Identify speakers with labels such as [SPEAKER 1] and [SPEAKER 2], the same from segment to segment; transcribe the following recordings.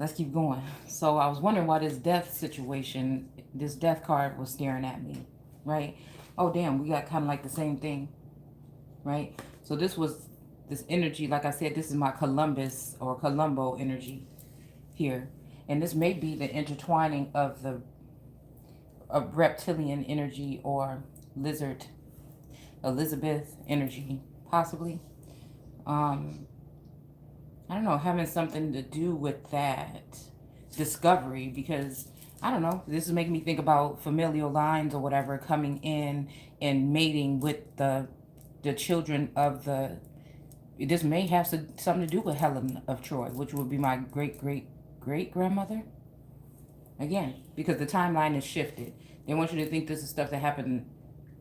[SPEAKER 1] Let's keep going. So I was wondering why this death situation, this death card was staring at me, right? Oh, damn, we got kind of like the same thing, right? So this was this energy, like I said, this is my Columbus or Columbo energy here. And this may be the intertwining of the of reptilian energy or lizard Elizabeth energy, possibly. Um, I don't know, having something to do with that discovery because I don't know, this is making me think about familial lines or whatever coming in and mating with the children of the this may have something to do with Helen of Troy, which would be my great grandmother. Again, because the timeline is shifted. They want you to think this is stuff that happened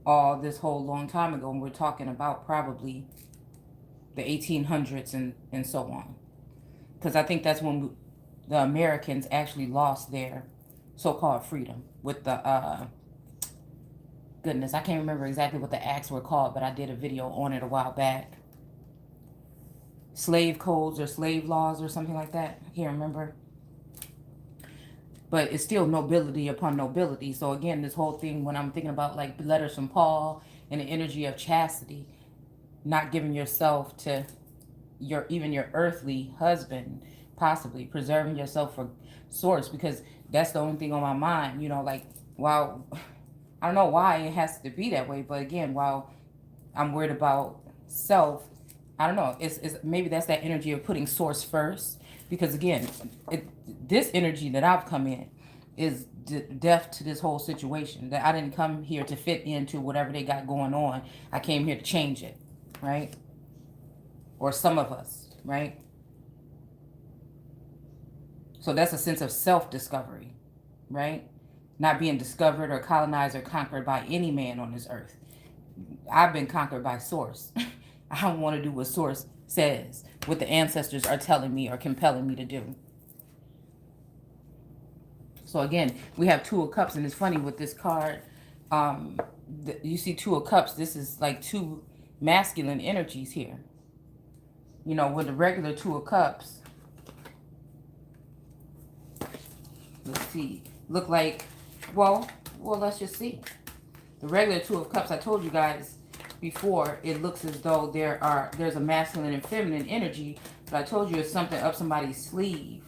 [SPEAKER 1] all this whole long time ago, and we're talking about probably the 1800s and so on. Because I think that's when the Americans actually lost their so-called freedom with the goodness, I can't remember exactly what the acts were called, but I did a video on it a while back. Slave codes or slave laws or something like that. I can't remember. But it's still nobility upon nobility. So again, this whole thing when I'm thinking about like letters from Paul and the energy of chastity, not giving yourself to your even your earthly husband, possibly preserving yourself for source, because that's the only thing on my mind. You know, like while I don't know why it has to be that way, but again, while I'm worried about self, I don't know. It's maybe that's that energy of putting source first, because again, this energy that I've come in is deaf to this whole situation. That I didn't come here to fit into whatever they got going on. I came here to change it, right? Or some of us, right? So that's a sense of self-discovery, right? Not being discovered or colonized or conquered by any man on this earth. I've been conquered by source. I don't want to do what source says, what the ancestors are telling me or compelling me to do. So again, we have Two of Cups, and it's funny with this card. You see Two of Cups. This is like two masculine energies here. You know, with the regular Two of Cups, let's see, look like, well, let's just see. The regular Two of Cups, I told you guys before, it looks as though there's a masculine and feminine energy, but I told you it's something up somebody's sleeve,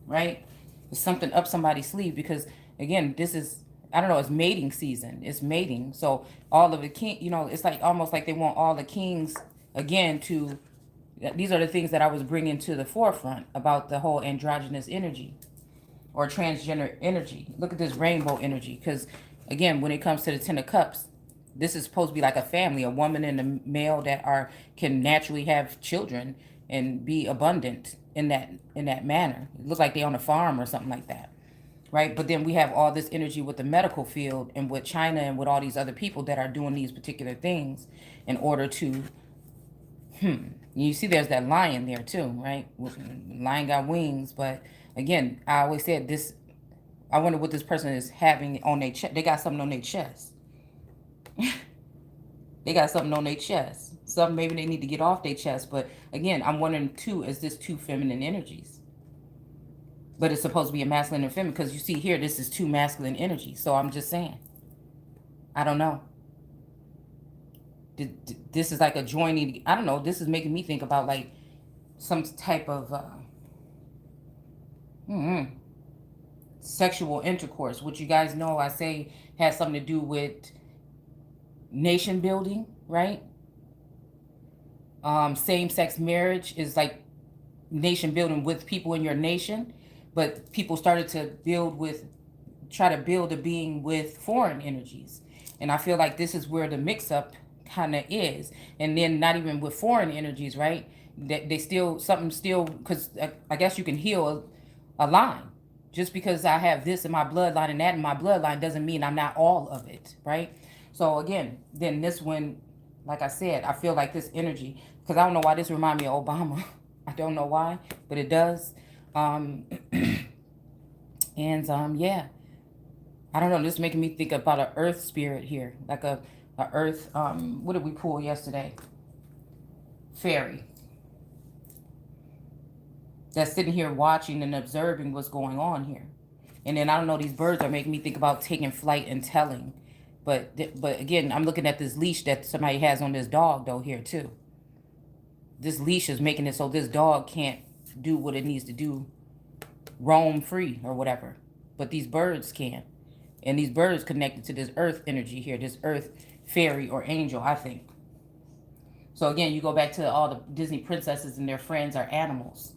[SPEAKER 1] right? It's something up somebody's sleeve because again, this is, I don't know, it's mating season. It's mating. So all of the king, you know, it's like almost like they want all the kings again to, these are the things that I was bringing to the forefront about the whole androgynous energy or transgender energy. Look at this rainbow energy because again, when it comes to the Ten of Cups, this is supposed to be like a family, a woman and a male that are can naturally have children and be abundant in that manner. It looks like they on a farm or something like that, right? But then we have all this energy with the medical field and with China and with all these other people that are doing these particular things in order to, you see there's that lion there too, right? Lion got wings, but again, I always said this, I wonder what this person is having on their chest. They got something on their chest. They got something on their chest. Something maybe they need to get off their chest. But again, I'm wondering too, is this two feminine energies? But it's supposed to be a masculine and feminine because you see here, this is two masculine energies. So I'm just saying, I don't know. This is like a joining. I don't know. This is making me think about like some type of sexual intercourse, which you guys know I say has something to do with nation building, right? Same-sex marriage is like nation building with people in your nation, but people started to try to build a being with foreign energies. And I feel like this is where the mix-up kind of is. And then not even with foreign energies, right? They still, something still, because I guess you can heal a line. Just because I have this in my bloodline and that in my bloodline doesn't mean I'm not all of it, right? So again, then this one, like I said, I feel like this energy, because I don't know why this reminds me of Obama. I don't know why, but it does. Yeah, I don't know. This is making me think about an earth spirit here, like a earth. What did we pull yesterday? Fairy. that's sitting here watching and observing what's going on here. And then I don't know, these birds are making me think about taking flight and telling. But again, I'm looking at this leash that somebody has on this dog though here too. This leash is making it so this dog can't do what it needs to do, roam free or whatever. But these birds can. And these birds connected to this earth energy here, this earth fairy or angel, I think. So again, you go back to all the Disney princesses and their friends are animals.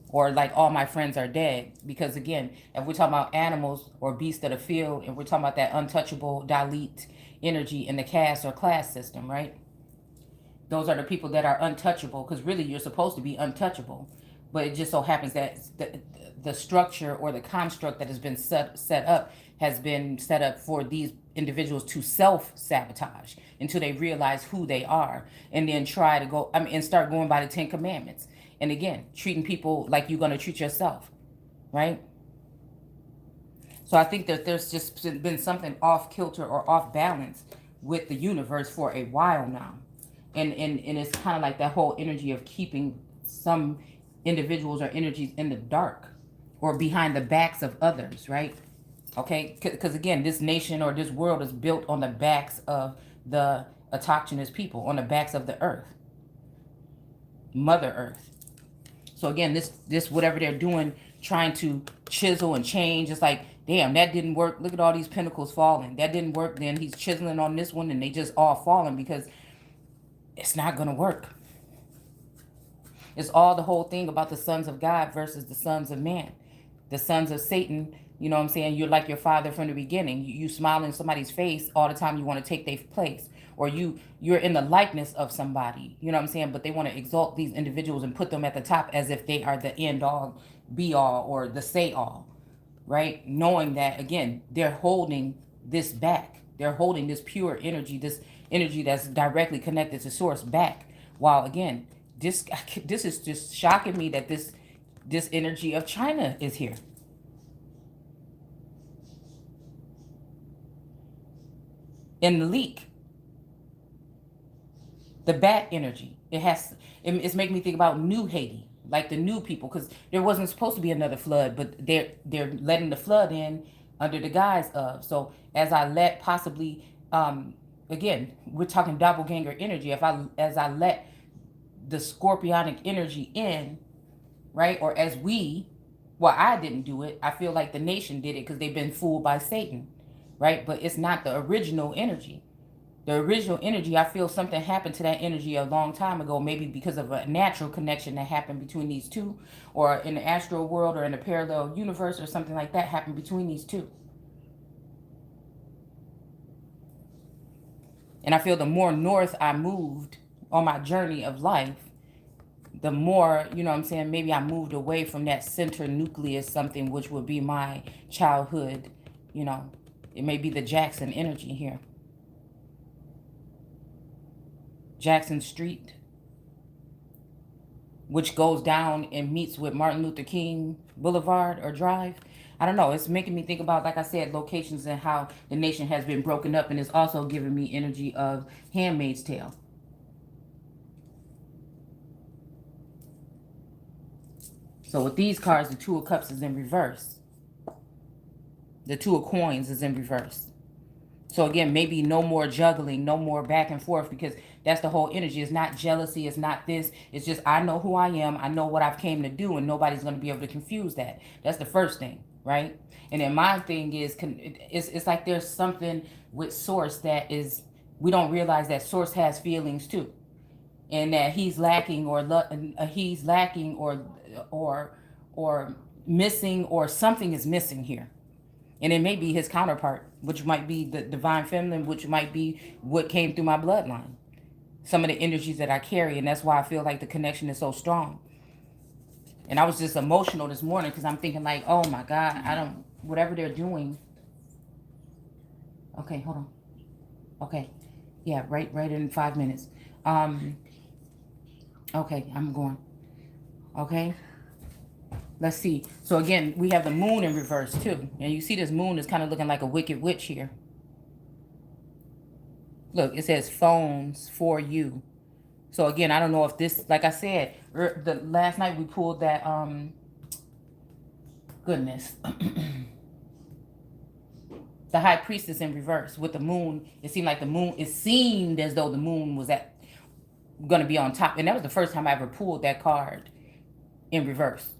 [SPEAKER 1] Or like all my friends are dead. Because again, if we're talking about animals or beasts of the field, and we're talking about that untouchable Dalit energy in the caste or class system, right? Those are the people that are untouchable, because really you're supposed to be untouchable. But it just so happens that the structure or the construct that has been set up has been set up for these individuals to self-sabotage until they realize who they are, and then try to go, and start going by the 10 Commandments. And again, treating people like you're going to treat yourself, right? So I think that there's just been something off kilter or off balance with the universe for a while now. And it's kind of like that whole energy of keeping some individuals or energies in the dark or behind the backs of others, right? Okay, because again, this nation or this world is built on the backs of the autochthonous people, on the backs of the earth, Mother Earth. So again, this whatever they're doing, trying to chisel and change, it's like, damn, that didn't work. Look at all these pinnacles falling. That didn't work. Then he's chiseling on this one, and they just all falling because it's not going to work. It's all the whole thing about the sons of God versus the sons of man. The sons of Satan, you know what I'm saying? You're like your father from the beginning. You smile in somebody's face all the time. You want to take their place. Or you're in the likeness of somebody, you know what I'm saying? But they want to exalt these individuals and put them at the top as if they are the end all, be all, or the say all, right? Knowing that, again, they're holding this back. They're holding this pure energy, this energy that's directly connected to source back. While again, this is just shocking me that this energy of China is here. In the leak. The bat energy. It's making me think about New Haiti, like the new people, because there wasn't supposed to be another flood, but they're letting the flood in under the guise of. So as I let possibly, again, we're talking doppelganger energy. As I let the scorpionic energy in, right? Or as I didn't do it. I feel like the nation did it because they've been fooled by Satan, right? But it's not the original energy. The original energy, I feel something happened to that energy a long time ago, maybe because of a natural connection that happened between these two, or in the astral world or in a parallel universe or something like that happened between these two. And I feel the more north I moved on my journey of life, the more, you know what I'm saying, maybe I moved away from that center nucleus, something which would be my childhood, you know. It may be the Jackson energy here. Jackson Street, which goes down and meets with Martin Luther King Boulevard or Drive. I don't know. It's making me think about, like I said, locations and how the nation has been broken up, and it's also giving me energy of Handmaid's Tale. So with these cards, the Two of Cups is in reverse. The Two of Coins is in reverse. So again, maybe no more juggling, no more back and forth, because that's the whole energy. It's not jealousy. It's not this. It's just, I know who I am. I know what I've came to do, and nobody's going to be able to confuse that. That's the first thing, right? And then my thing is, it's like there's something with Source that is, we don't realize that Source has feelings too. And that he's lacking or missing, or something is missing here. And it may be his counterpart, which might be the divine feminine, which might be what came through my bloodline. Some of the energies that I carry, and that's why I feel like the connection is so strong. And I was just emotional this morning because I'm thinking like, oh my God, whatever they're doing. Okay, hold on. Okay. Yeah, right in 5 minutes. Okay, I'm going. Okay. Let's see. So again, we have the moon in reverse too. And you see this moon is kind of looking like a wicked witch here. Look, it says phones for you. So again, I don't know if this, like I said, the last night we pulled that Goodness. The high priestess in reverse with the moon. It seemed like the moon, it seemed as though the moon was going to be on top. And that was the first time I ever pulled that card in reverse.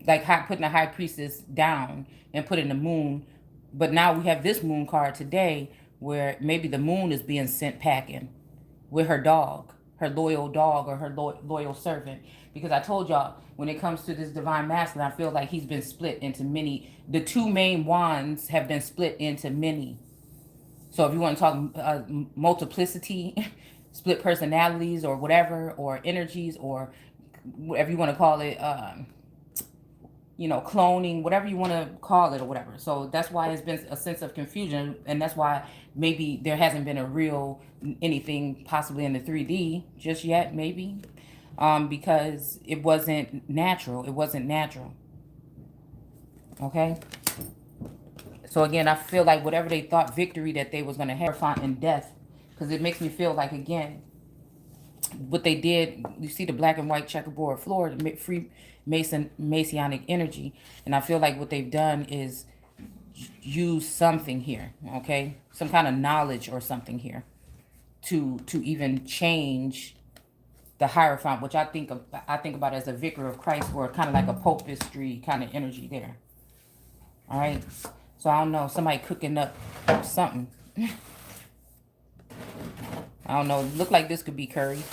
[SPEAKER 1] Like putting the high priestess down and putting the moon. But now we have this moon card today where maybe the moon is being sent packing with her dog, her loyal dog, or her loyal servant. Because I told y'all, when it comes to this divine masculine, I feel like he's been split into many. The two main wands have been split into many. So if you want to talk multiplicity, split personalities, or whatever, or energies, or whatever you want to call it, you know, cloning, whatever you want to call it or whatever. So that's why it's been a sense of confusion. And that's why maybe there hasn't been a real anything possibly in the 3D just yet, maybe. Because it wasn't natural. It wasn't natural. Okay? So again, I feel like whatever they thought victory that they was going to have in death. Because it makes me feel like, again, what they did, you see the black and white checkerboard floor, the free Masonic energy, and I feel like what they've done is use something here, okay, some kind of knowledge or something here to even change the Hierophant, which I think about as a vicar of Christ, or kind of like a popistry kind of energy there. All right, so I don't know, somebody cooking up something. I don't know. Look like this could be curry,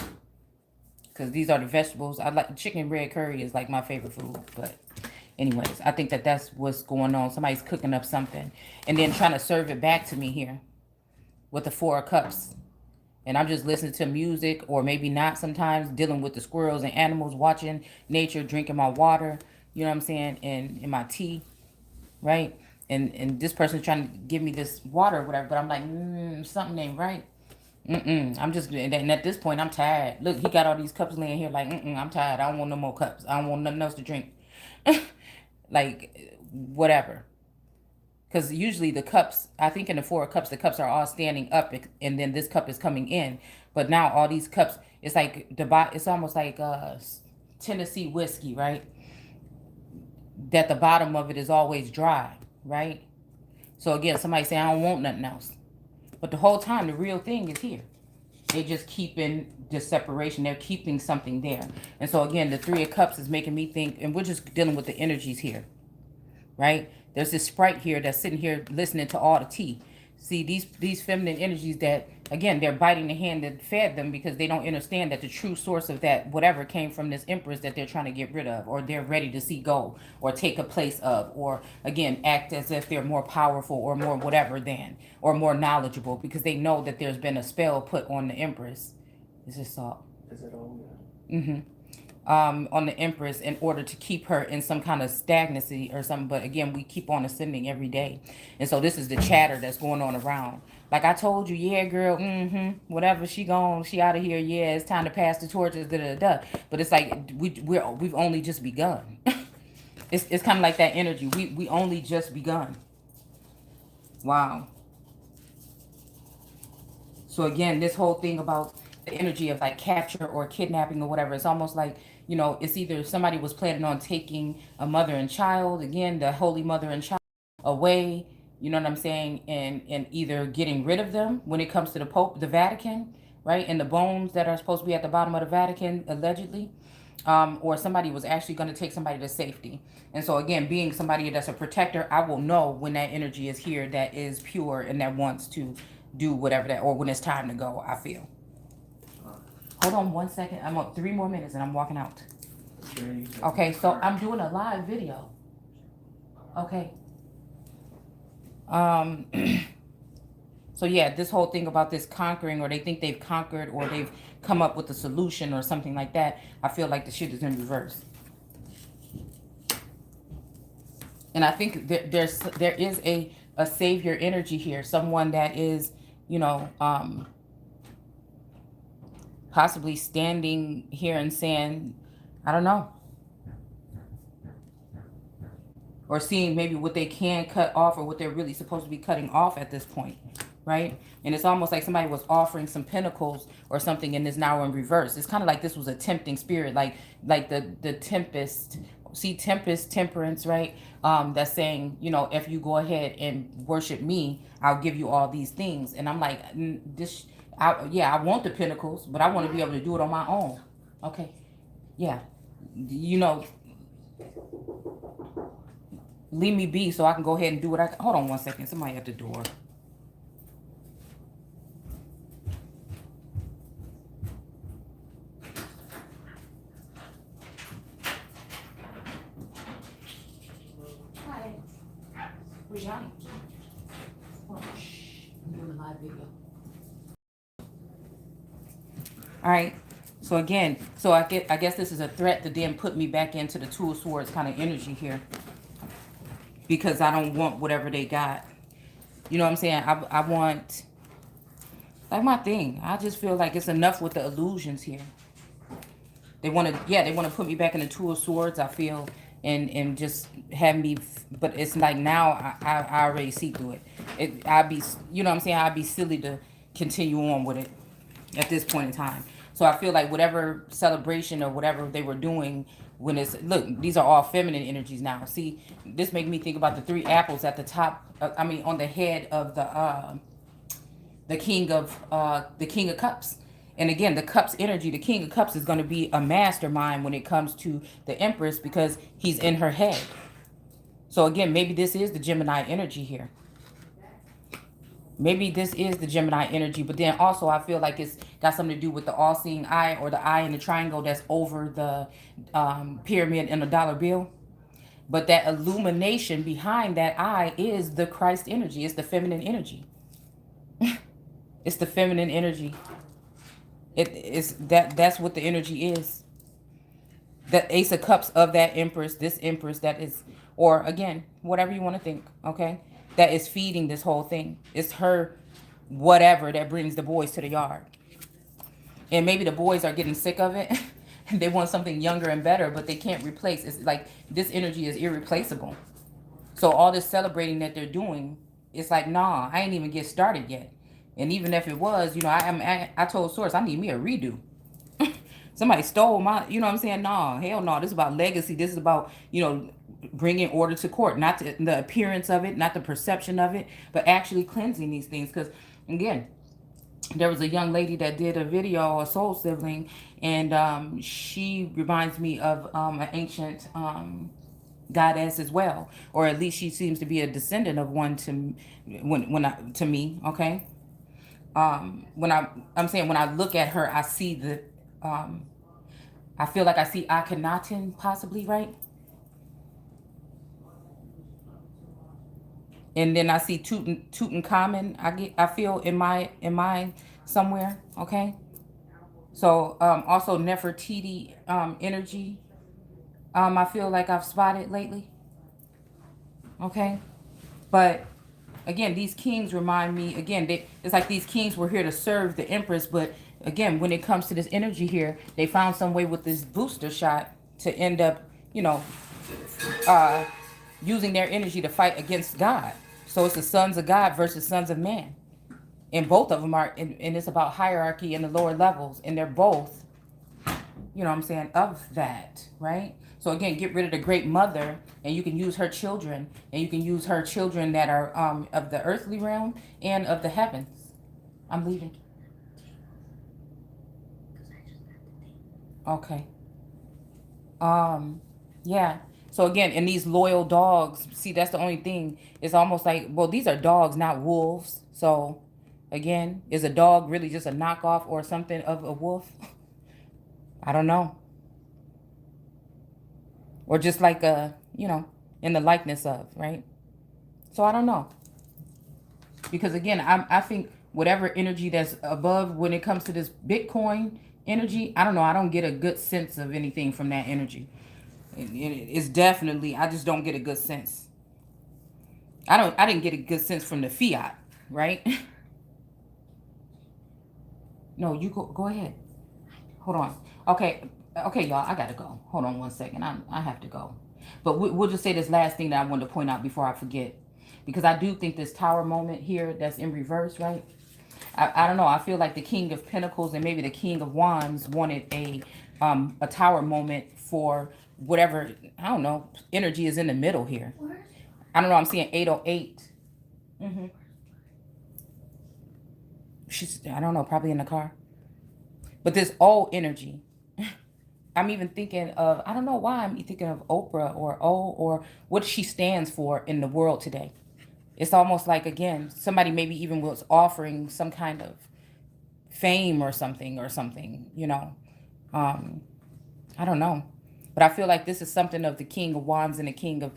[SPEAKER 1] because these are the vegetables. I like chicken red curry is like my favorite food. But anyways, I think that that's what's going on. Somebody's cooking up something and then trying to serve it back to me here with the 4 of Cups. And I'm just listening to music, or maybe not sometimes, dealing with the squirrels and animals, watching nature, drinking my water, you know what I'm saying, and my tea, right? And this person's trying to give me this water or whatever, but I'm like, something ain't right. I'm just, and at this point, I'm tired. Look, he got all these cups laying here like, I'm tired. I don't want no more cups. I don't want nothing else to drink. Like, whatever. Because usually the cups, I think in the 4 of Cups, the cups are all standing up, and then this cup is coming in. But now all these cups, it's like, it's almost like Tennessee whiskey, right? That the bottom of it is always dry, right? So again, somebody say, I don't want nothing else. But the whole time, the real thing is here. They're just keeping this separation. They're keeping something there. And so, again, the 3 of Cups is making me think, and we're just dealing with the energies here, right? There's this Sprite here that's sitting here listening to all the tea. See, these feminine energies that, again, they're biting the hand that fed them, because they don't understand that the true source of that whatever came from this Empress that they're trying to get rid of, or they're ready to see go, or take a place of, or, again, act as if they're more powerful or more whatever than, or more knowledgeable, because they know that there's been a spell put on the Empress. Is this salt?
[SPEAKER 2] Is it all?
[SPEAKER 1] On the Empress, in order to keep her in some kind of stagnancy or something. But again, we keep on ascending every day. And so this is the chatter that's going on around. Like I told you, yeah, girl, whatever, she gone, she out of here, yeah, it's time to pass the torches, da-da-da. But it's like, we've only just begun. It's kind of like that energy. We only just begun. Wow. So again, this whole thing about the energy of like capture or kidnapping or whatever, it's almost like, you know, it's either somebody was planning on taking a mother and child, again, the holy mother and child, away, you know what I'm saying, and either getting rid of them when it comes to the Pope, the Vatican, right, and the bones that are supposed to be at the bottom of the Vatican, allegedly, or somebody was actually going to take somebody to safety. And so again, being somebody that's a protector, I will know when that energy is here that is pure and that wants to do whatever that, or when it's time to go, I feel. Hold on 1 second. I'm up 3 more minutes and I'm walking out. Okay, so I'm doing a live video. Okay. So yeah, this whole thing about this conquering, or they think they've conquered, or they've come up with a solution or something like that, I feel like the shit is in reverse. And I think there is a savior energy here, someone that is, you know, possibly standing here and saying, I don't know, or seeing maybe what they can cut off, or what they're really supposed to be cutting off at this point, right? And it's almost like somebody was offering some pentacles or something, and is now in reverse. It's kind of like this was a tempting spirit, like the tempest, see tempest, temperance, right? That's saying, you know, if you go ahead and worship me, I'll give you all these things. And I'm like, this, yeah, I want the pentacles, but I want to be able to do it on my own. Okay. Yeah. You know, leave me be so I can go ahead and do what I, hold on one second. Somebody at the door. Hi. Where's Johnny? Oh, shh. I'm doing a live video. All right. So again, so I guess this is a threat to then put me back into the Two of Swords kind of energy here, because I don't want whatever they got. You know what I'm saying? I want, like, my thing. I just feel like it's enough with the illusions here. They want to, yeah, they want to put me back in the Two of Swords, I feel, and just have me, but it's like now I already see through it. I'd be, you know what I'm saying? I'd be silly to continue on with it at this point in time. So I feel like whatever celebration or whatever they were doing, when it's, look, these are all feminine energies now. See, this make me think about the 3 apples at the top, I mean, on the head of the king of cups. And again, the cups energy, the king of cups is going to be a mastermind when it comes to the empress, because he's in her head. So again, maybe this is the Gemini energy here. Maybe this is the Gemini energy, but then also I feel like it's got something to do with the all-seeing eye, or the eye in the triangle that's over the pyramid in a dollar bill. But that illumination behind that eye is the Christ energy. It's the feminine energy. It's the feminine energy. That's what the energy is. The Ace of Cups of that Empress, this Empress that is, or again, whatever you want to think, okay? That is feeding this whole thing. It's her whatever that brings the boys to the yard. And maybe the boys are getting sick of it. They want something younger and better, but they can't replace. It's like this energy is irreplaceable. So all this celebrating that they're doing, it's like, nah, I ain't even get started yet. And even if it was, you know, I told Source, I need me a redo. Somebody stole my, you know what I'm saying? No, hell no. This is about legacy. This is about, you know, bringing order to court. Not the appearance of it, not the perception of it, but actually cleansing these things. Because, again, there was a young lady that did a video, a soul sibling, and she reminds me of an ancient goddess as well. Or at least she seems to be a descendant of one to me, okay? When I'm saying when I look at her, I see the I feel like I see Akhenaten possibly, right? And then I see Tutankhamen. I feel in my somewhere, okay? So also Nefertiti energy. I feel like I've spotted lately. Okay? But again, these kings remind me, again, it's like these kings were here to serve the empress, but again, when it comes to this energy here, they found some way with this booster shot to end up, you know, using their energy to fight against God. So it's the sons of God versus sons of man. And both of them are, and it's about hierarchy in the lower levels. And they're both, you know what I'm saying, of that, right? So again, get rid of the great mother, and you can use her children, and you can use her children that are of the earthly realm and of the heavens. I'm leaving. Okay. Yeah. So again, and these loyal dogs, see, that's the only thing. It's almost like, well, these are dogs, not wolves. So again, is a dog really just a knockoff or something of a wolf? I don't know. Or just like a, you know, in the likeness of, right? So I don't know. Because again, I think whatever energy that's above when it comes to this Bitcoin energy, I don't know. I don't get a good sense of anything from that energy. It's definitely, I just don't get a good sense. I didn't get a good sense from the fiat, right? No, you go ahead. Hold on. Okay, y'all, I gotta go. Hold on one second. I have to go. But we'll just say this last thing that I wanted to point out before I forget, because I do think this tower moment here that's in reverse, right? I don't know. I feel like the King of Pentacles and maybe the King of Wands wanted a tower moment for whatever, I don't know, energy is in the middle here. I don't know, I'm seeing 808. Mm-hmm. She's, I don't know, probably in the car. But this old energy, I'm even thinking of, I don't know why I'm thinking of Oprah or or what she stands for in the world today. It's almost like, again, somebody maybe even was offering some kind of fame or something, you know. Um, I don't know. But I feel like this is something of the King of Wands and the King of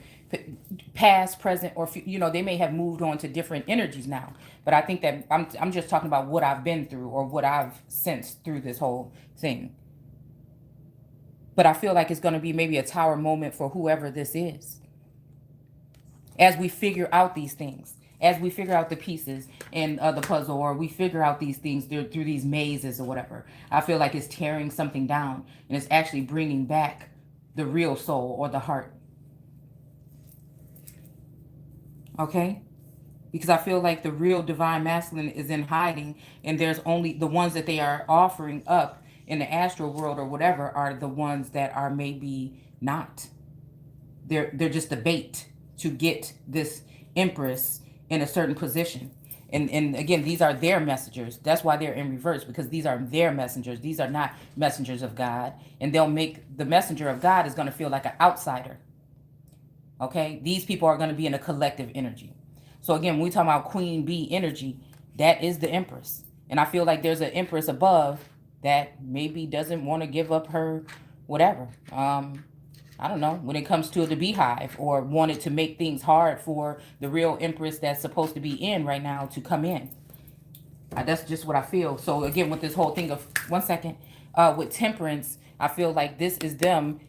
[SPEAKER 1] past, present, or, you know, they may have moved on to different energies now. But I think that I'm just talking about what I've been through or what I've sensed through this whole thing. But I feel like it's going to be maybe a tower moment for whoever this is as we figure out these things, as we figure out the pieces in the puzzle, or we figure out these things through these mazes or whatever. I feel like it's tearing something down and it's actually bringing back the real soul or the heart. Okay? Because I feel like the real divine masculine is in hiding, and there's only the ones that they are offering up in the astral world or whatever are the ones that are maybe not. They're just a bait to get this empress in a certain position. And again, these are their messengers. That's why they're in reverse, because these are their messengers. These are not messengers of God. And they'll make the messenger of God is going to feel like an outsider. Okay? These people are going to be in a collective energy. So again, when we talk about queen bee energy, that is the empress. And I feel like there's an empress above that maybe doesn't want to give up her whatever. I don't know, when it comes to the beehive, or wanted to make things hard for the real empress that's supposed to be in right now to come in. That's just what I feel. So again, with this whole thing of, one second, with temperance, I feel like this is them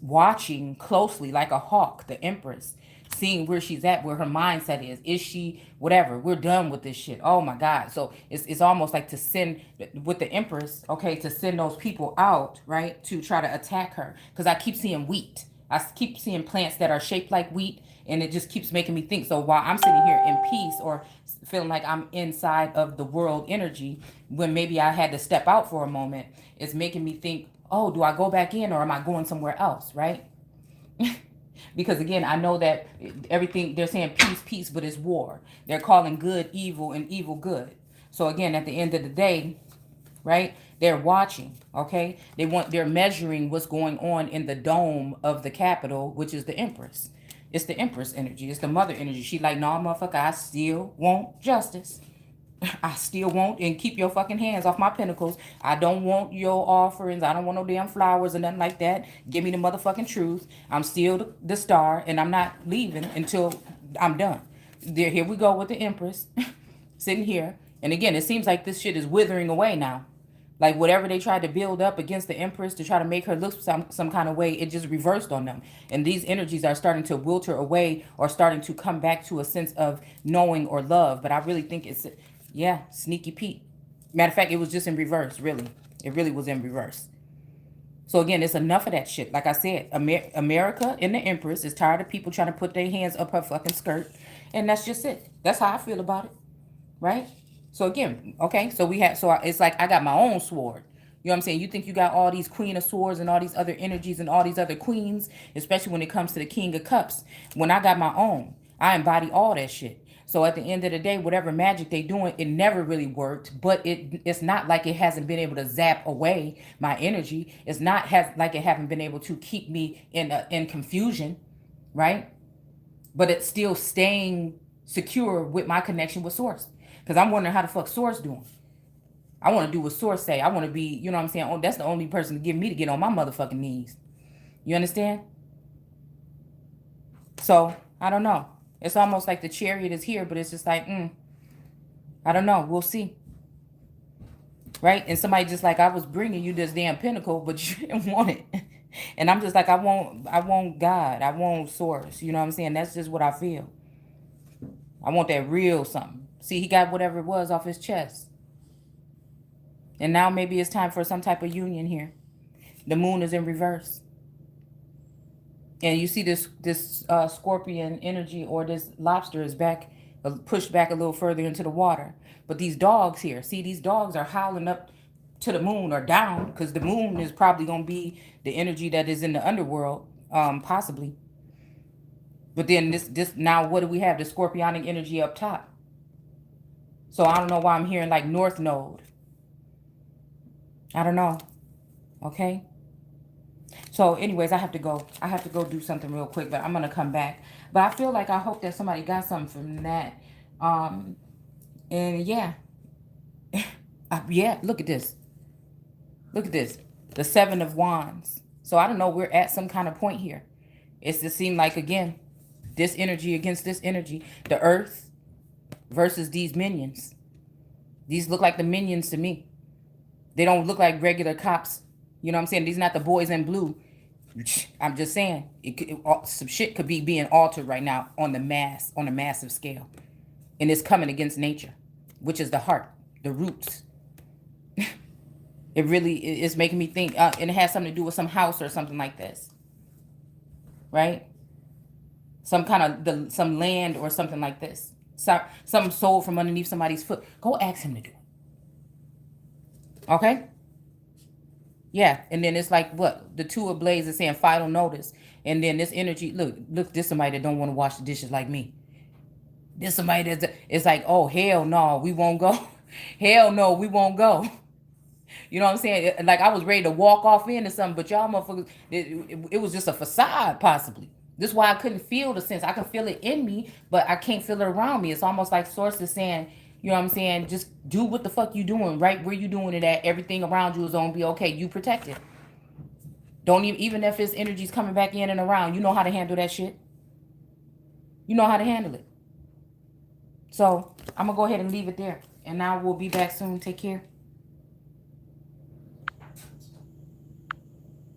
[SPEAKER 1] watching closely like a hawk, the empress, seeing where she's at, where her mindset is. Is she whatever? We're done with this shit. Oh my God. So it's almost like to send with the empress, okay, to send those people out, right, to try to attack her. Because I keep seeing wheat. I keep seeing plants that are shaped like wheat, and it just keeps making me think. So while I'm sitting here in peace or feeling like I'm inside of the world energy, when maybe I had to step out for a moment, it's making me think, oh, do I go back in or am I going somewhere else, right? Because again, I know that everything, they're saying peace, peace, but it's war. They're calling good evil and evil good. So again, at the end of the day, right, they're watching, okay? They're measuring what's going on in the dome of the Capitol, which is the Empress. It's the Empress energy. It's the mother energy. She like, nah, motherfucker, I still want justice. I still want, and keep your fucking hands off my pinnacles. I don't want your offerings. I don't want no damn flowers or nothing like that. Give me the motherfucking truth. I'm still the star, and I'm not leaving until I'm done. There, here we go with the Empress sitting here. And again, it seems like this shit is withering away now. Like whatever they tried to build up against the Empress to try to make her look some kind of way, it just reversed on them. And these energies are starting to wilter away or starting to come back to a sense of knowing or love. But I really think it's, yeah, sneaky Pete. Matter of fact, it was just in reverse, really. It really was in reverse. So again, it's enough of that shit. Like I said, America and the Empress is tired of people trying to put their hands up her fucking skirt. And that's just it. That's how I feel about it. Right? So again, okay, so it's like I got my own sword. You know what I'm saying? You think you got all these Queen of Swords and all these other energies and all these other queens, especially when it comes to the King of Cups. When I got my own, I embody all that shit. So at the end of the day, whatever magic they doing, it never really worked. But it's not like it hasn't been able to zap away my energy. It's not like it haven't been able to keep me in confusion, right? But it's still staying secure with my connection with Source. Because I'm wondering how the fuck Source doing. I want to do what Source say. I want to be, you know what I'm saying? Oh, that's the only person to give me to get on my motherfucking knees. You understand? So, I don't know. It's almost like the Chariot is here, but it's just like, I don't know. We'll see. Right? And somebody just like, I was bringing you this damn pinnacle, but you didn't want it. And I'm just like, I want God. I want Source. You know what I'm saying? That's just what I feel. I want that real something. See, he got whatever it was off his chest. And now maybe it's time for some type of union here. The moon is in reverse. And you see this scorpion energy, or this lobster is back, pushed back a little further into the water. But these dogs here, see, these dogs are howling up to the moon or down, because the moon is probably going to be the energy that is in the underworld. Possibly. But then this now, what do we have? The scorpionic energy up top. So I don't know why I'm hearing like North Node. I don't know. Okay. So anyways, I have to go. I have to go do something real quick, but I'm going to come back. But I feel like I hope that somebody got something from that. And yeah. Yeah, look at this. Look at this. The Seven of Wands. So I don't know. We're at some kind of point here. It's to seem like, again, this energy against this energy. The earth versus these minions. These look like the minions to me. They don't look like regular cops. You know what I'm saying? These are not the boys in blue. I'm just saying. Some shit could be being altered right now on a massive scale. And it's coming against nature, which is the heart, the roots. It really is making me think. And it has something to do with some house or something like this. Right? Some kind of some land or something like this. Something sold from underneath somebody's foot. Go ask him to do it. Okay? Yeah. And then it's like what? The Two of Blades is saying final notice. And then this energy, look, this somebody that don't want to wash the dishes like me. This somebody that's, it's like, oh, hell no, we won't go. Hell no, we won't go. You know what I'm saying? Like I was ready to walk off into something, but y'all motherfuckers, it was just a facade possibly. This is why I couldn't feel the sense. I can feel it in me, but I can't feel it around me. It's almost like Source is saying, you know what I'm saying? Just do what the fuck you doing, right where you doing it at. Everything around you is gonna be okay. You protect it. Don't even if his energy's coming back in and around, you know how to handle that shit. You know how to handle it. So I'm gonna go ahead and leave it there. And now we'll be back soon. Take care.